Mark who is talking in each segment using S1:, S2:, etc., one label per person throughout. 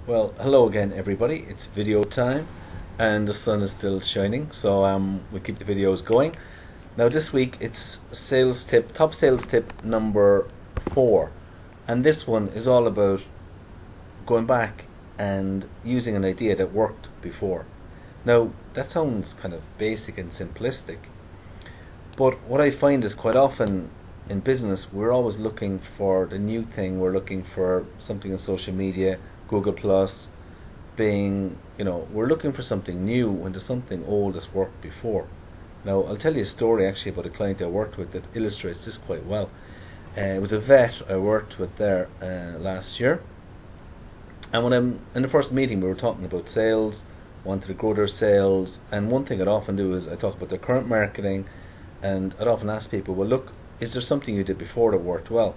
S1: Well, hello again, everybody. It's video time, and the sun is still shining, so we keep the videos going. Now, this week it's sales tip, top sales tip number 4, and this one is all about going back and using an idea that worked before. Now, that sounds kind of basic and simplistic, but what I find is quite often in business, we're always looking for the new thing. We're looking for something in social media, Google Plus, Bing. We're looking for something new when there's something old that's worked before. Now, I'll tell you a story actually about a client I worked with that illustrates this quite well. It was a vet I worked with there last year, and when I'm in the first meeting, we were talking about sales, wanted to grow their sales, and one thing I'd often do is I talk about their current marketing, and I'd often ask people, well, look, is there something you did before that worked well?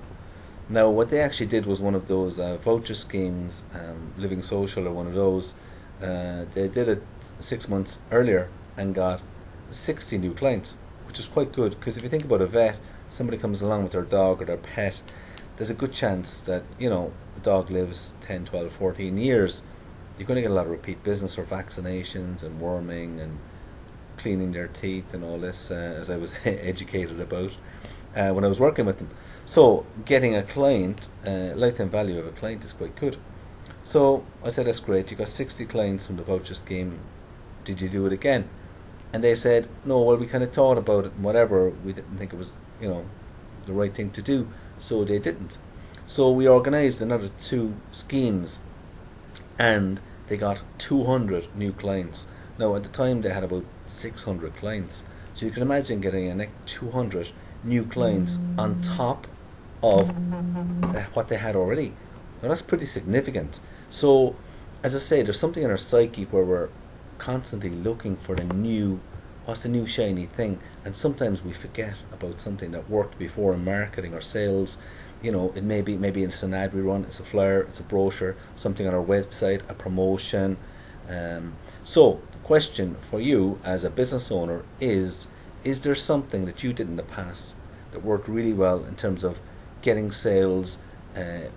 S1: Now, what they actually did was one of those voucher schemes, Living Social or one of those. They did it 6 months earlier and got 60 new clients, which is quite good, because if you think about a vet, somebody comes along with their dog or their pet, there's a good chance that, the dog lives 10, 12, 14 years. You're going to get a lot of repeat business for vaccinations and worming and cleaning their teeth and all this, as I was educated about when I was working with them. So getting a client, lifetime value of a client is quite good. So I said, that's great, you got 60 clients from the voucher scheme, did you do it again? And they said, no, well, we kind of thought about it and whatever, we didn't think it was, the right thing to do, so they didn't. So we organised another 2 schemes, and they got 200 new clients. Now, at the time they had about 600 clients, so you can imagine getting a 200 new clients on top of what they had already. Now, that's pretty significant. So, as I say, there's something in our psyche where we're constantly looking for what's the new shiny thing, and sometimes we forget about something that worked before in marketing or sales. It maybe it's an ad we run, it's a flyer, it's a brochure, something on our website, a promotion. So the question for you as a business owner is there something that you did in the past that worked really well in terms of getting sales,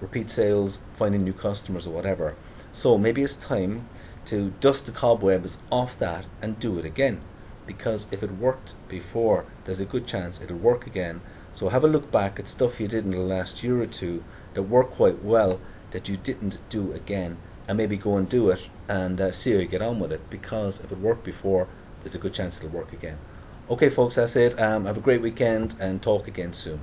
S1: repeat sales, finding new customers or whatever? So maybe it's time to dust the cobwebs off that and do it again, because if it worked before, there's a good chance it'll work again. So have a look back at stuff you did in the last year or two that worked quite well that you didn't do again, and maybe go and do it and see how you get on with it, because if it worked before, there's a good chance it'll work again. Okay folks, that's it. Have a great weekend and talk again soon.